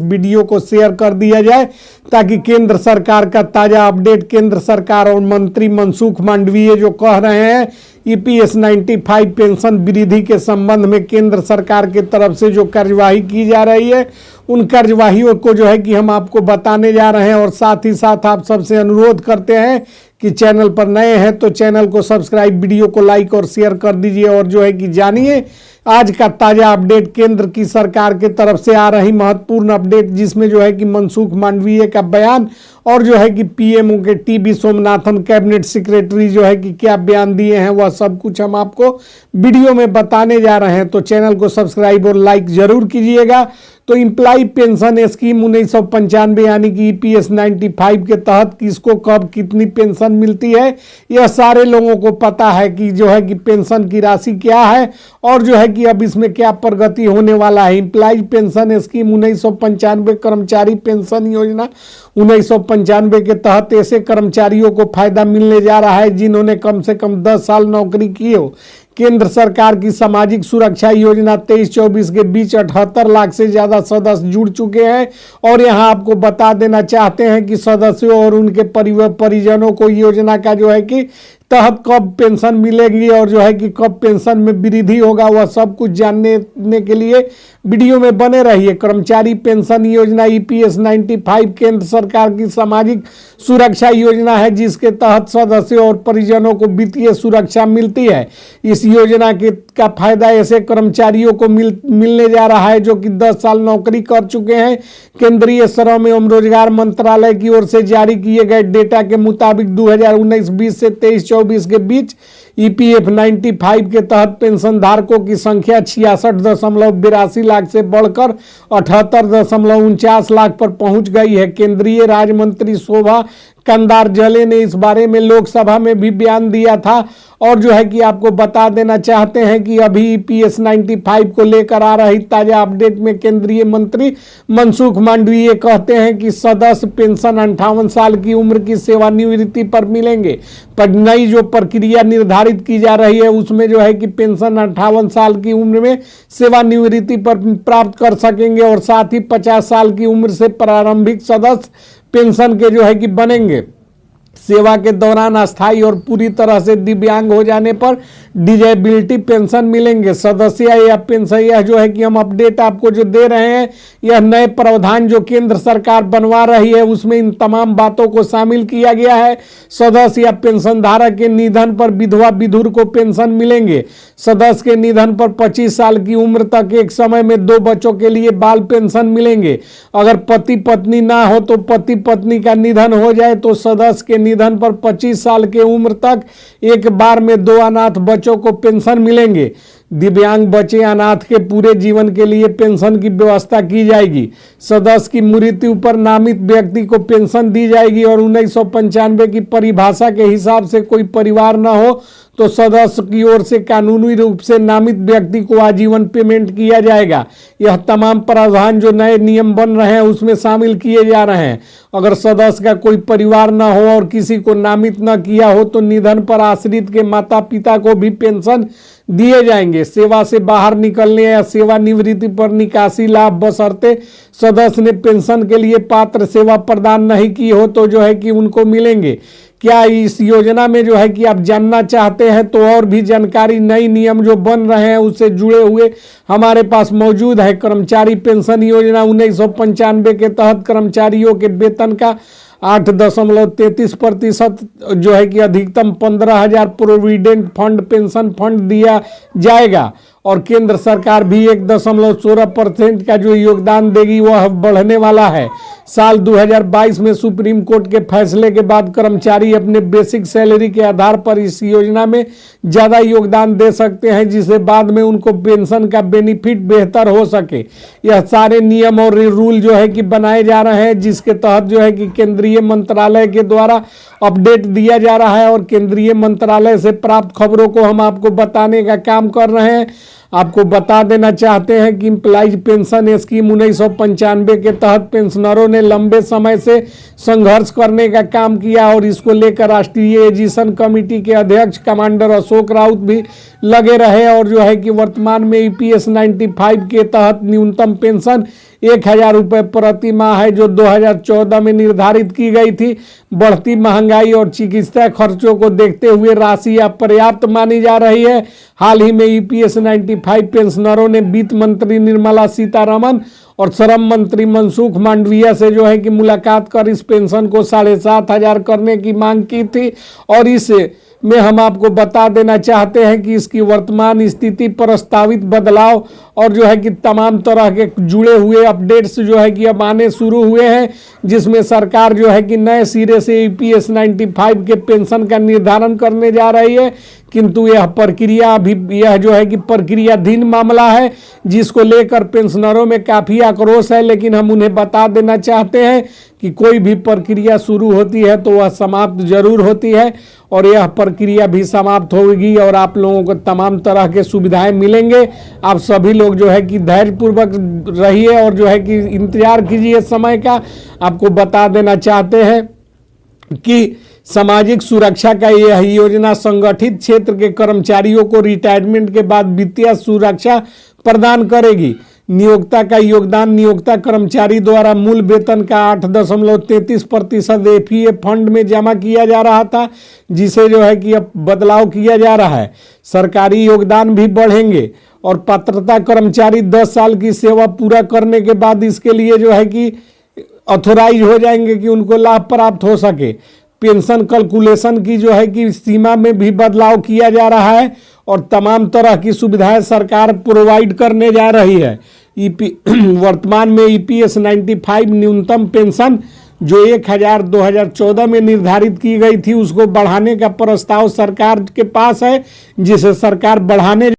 Video को share कर दिया जाए ताकि केंद्र सरकार का ताजा अपडेट, केंद्र सरकार और मंत्री मनसुख मांडवीय जो कह रहे हैं ईपीएस 95 पेंशन वृद्धि के संबंध में केंद्र सरकार की तरफ से जो कार्यवाही की जा रही है, उन कार्यवाहियों को जो है कि हम आपको बताने जा रहे हैं। और साथ ही साथ आप सबसे अनुरोध करते हैं कि चैनल पर नए हैं तो चैनल को सब्सक्राइब, वीडियो को लाइक और शेयर कर दीजिए। और जो है कि जानिए आज का ताजा अपडेट, केंद्र की सरकार की तरफ से आ रही महत्वपूर्ण अपडेट, जिसमें जो है कि मनसुख मांडवीय का बयान और जो है कि पीएमओ के टीबी सोमनाथन कैबिनेट सेक्रेटरी जो है कि क्या बयान दिए हैं, वह सब कुछ हम आपको वीडियो में बताने जा रहे हैं। तो चैनल को सब्सक्राइब और लाइक जरूर कीजिएगा। तो इम्प्लाई पेंशन स्कीम 1995 यानी कि ईपीएस 95 के तहत किसको कब कितनी पेंशन मिलती है, यह सारे लोगों को पता है कि जो है कि पेंशन की राशि क्या है और जो है कि अब इसमें क्या प्रगति होने वाला है। इम्प्लाई पेंशन स्कीम 1995 कर्मचारी पेंशन योजना 1995 के तहत ऐसे कर्मचारियों को फायदा मिलने जा रहा है जिन्होंने कम से कम 10 साल नौकरी की हो। केंद्र सरकार की सामाजिक सुरक्षा योजना 23-24 के बीच 78 लाख से ज्यादा सदस्य जुड़ चुके हैं। और यहां आपको बता देना चाहते हैं कि सदस्यों और उनके परिजनों को योजना का जो है कि तहत कब पेंशन मिलेगी और जो है कि कब पेंशन में वृद्धि होगा, वह सब कुछ जानने के लिए वीडियो में बने रहिए। कर्मचारी पेंशन योजना ईपीएस 95 केंद्र सरकार की सामाजिक सुरक्षा योजना है जिसके तहत सदस्यों और परिजनों को वित्तीय सुरक्षा मिलती है। इस योजना का फायदा ऐसे कर्मचारियों को मिलने जा रहा है जो कि 10 साल नौकरी कर चुके हैं। केंद्रीय श्रम एवं रोजगार मंत्रालय की ओर से जारी किए गए डेटा के मुताबिक 2019-20 से 23-24 के बीच ईपीएफ 95 के तहत पेंशन धारकों की संख्या 66.82 लाख से बढ़कर 78.49 लाख पर पहुंच गई है। केंद्रीय राज्य मंत्री शोभा कंदारजले ने इस बारे में लोकसभा में भी बयान दिया था। और जो है कि आपको बता देना चाहते हैं कि अभी ईपीएस 95 को लेकर आ रही ताजा अपडेट में केंद्रीय मंत्री मनसुख मांडवीय कहते हैं कि सदस्य पेंशन 58 साल की उम्र की सेवानिवृत्ति पर मिलेंगे। पर नई जो प्रक्रिया निर्धारित की जा रही है उसमें जो है कि पेंशन 58 साल की उम्र में सेवानिवृत्ति पर प्राप्त कर सकेंगे और साथ ही 50 साल की उम्र से प्रारंभिक सदस्य पेंशन के जो है कि बनेंगे। सेवा के दौरान अस्थायी और पूरी तरह से दिव्यांग हो जाने पर डिजेबिलिटी पेंशन मिलेंगे। सदस्य या पेंशन, यह जो है कि हम अपडेट आपको जो दे रहे हैं, यह नए प्रावधान जो केंद्र सरकार बनवा रही है उसमें इन तमाम बातों को शामिल किया गया है। सदस्य या पेंशन धारक के निधन पर विधवा विधुर को पेंशन मिलेंगे। सदस्य के निधन पर 25 साल की उम्र तक एक समय में 2 बच्चों के लिए बाल पेंशन मिलेंगे। अगर पति पत्नी ना हो तो पति पत्नी का निधन हो जाए तो सदस्य के निधन पर 25 साल के उम्र तक एक बार में 2 अनाथ बच्चों को पेंशन मिलेंगे। दिव्यांग बच्चे अनाथ के पूरे जीवन के लिए पेंशन की व्यवस्था की जाएगी। सदस्य की मृत्यु पर नामित व्यक्ति को पेंशन दी जाएगी और 1995 की परिभाषा के हिसाब से कोई परिवार न हो तो सदस्य की ओर से कानूनी रूप से नामित व्यक्ति को आजीवन पेमेंट किया जाएगा। यह तमाम प्रावधान जो नए नियम बन रहे हैं उसमें शामिल किए जा रहे हैं। अगर सदस्य का कोई परिवार न हो और किसी को नामित न किया हो तो निधन पर आश्रित के माता पिता को भी पेंशन दिए जाएंगे। सेवा से बाहर निकलने या सेवानिवृत्ति पर निकासी लाभ बशर्ते सदस्य ने पेंशन के लिए पात्र सेवा प्रदान नहीं की हो तो जो है कि उनको मिलेंगे। क्या इस योजना में जो है कि आप जानना चाहते हैं तो और भी जानकारी, नई नियम जो बन रहे हैं उससे जुड़े हुए हमारे पास मौजूद है। कर्मचारी पेंशन योजना 1995 के तहत कर्मचारियों के वेतन का 8.33% जो है कि अधिकतम 15,000 प्रोविडेंट फंड पेंशन फंड दिया जाएगा और केंद्र सरकार भी 1.16% का जो योगदान देगी वह बढ़ने वाला है। साल 2022 में सुप्रीम कोर्ट के फैसले के बाद कर्मचारी अपने बेसिक सैलरी के आधार पर इस योजना में ज़्यादा योगदान दे सकते हैं जिससे बाद में उनको पेंशन का बेनिफिट बेहतर हो सके। यह सारे नियम और रूल जो है कि बनाए जा रहे हैं जिसके तहत जो है कि केंद्रीय मंत्रालय के द्वारा अपडेट दिया जा रहा है और केंद्रीय मंत्रालय से प्राप्त खबरों को हम आपको बताने का काम कर रहे हैं। आपको बता देना चाहते हैं कि एम्प्लॉइज पेंशन स्कीम 1995 के तहत पेंशनरों ने लंबे समय से संघर्ष करने का काम किया और इसको लेकर राष्ट्रीय एजीशन कमेटी के अध्यक्ष कमांडर अशोक राउत भी लगे रहे और जो है कि वर्तमान में ईपीएस 95 के तहत न्यूनतम पेंशन 1000 रुपये प्रति माह है, जो 2014 में निर्धारित की गई थी। बढ़ती महंगाई और चिकित्सा खर्चों को देखते हुए राशि अपर्याप्त मानी जा रही है। हाल ही में ईपीएस 95 पेंशनरों ने वित्त मंत्री निर्मला सीतारमण और श्रम मंत्री मनसुख मांडविया से जो है कि मुलाकात कर इस पेंशन को 7500 करने की मांग की थी। और इस में हम आपको बता देना चाहते हैं कि इसकी वर्तमान स्थिति, प्रस्तावित बदलाव और जो है कि तमाम तरह के जुड़े हुए अपडेट्स जो है कि अब आने शुरू हुए हैं, जिसमें सरकार जो है कि नए सिरे से ईपीएस 95 के पेंशन का निर्धारण करने जा रही है। किंतु यह प्रक्रिया अभी यह जो है कि प्रक्रियाधीन मामला है, जिसको लेकर पेंशनरों में काफ़ी आक्रोश है। लेकिन हम उन्हें बता देना चाहते हैं कि कोई भी प्रक्रिया शुरू होती है तो वह समाप्त जरूर होती है और यह प्रक्रिया भी समाप्त होगी और आप लोगों को तमाम तरह के सुविधाएं मिलेंगे। आप सभी लोग जो है कि धैर्यपूर्वक रहिए और जो है कि इंतजार कीजिए समय का। आपको बता देना चाहते हैं कि सामाजिक सुरक्षा का यह योजना संगठित क्षेत्र के कर्मचारियों को रिटायरमेंट के बाद वित्तीय सुरक्षा प्रदान करेगी। नियोक्ता का योगदान नियोक्ता कर्मचारी द्वारा मूल वेतन का 8.33% एफईए फंड में जमा किया जा रहा था, जिसे जो है कि अब बदलाव किया जा रहा है। सरकारी योगदान भी बढ़ेंगे और पात्रता कर्मचारी 10 साल की सेवा पूरा करने के बाद इसके लिए जो है कि ऑथोराइज हो जाएंगे कि उनको लाभ प्राप्त हो सके। पेंशन कैलकुलेशन की जो है कि सीमा में भी बदलाव किया जा रहा है और तमाम तरह की सुविधाएं सरकार प्रोवाइड करने जा रही है। वर्तमान में ईपीएस 95 न्यूनतम पेंशन जो 1000 2014 में निर्धारित की गई थी, उसको बढ़ाने का प्रस्ताव सरकार के पास है, जिसे सरकार बढ़ाने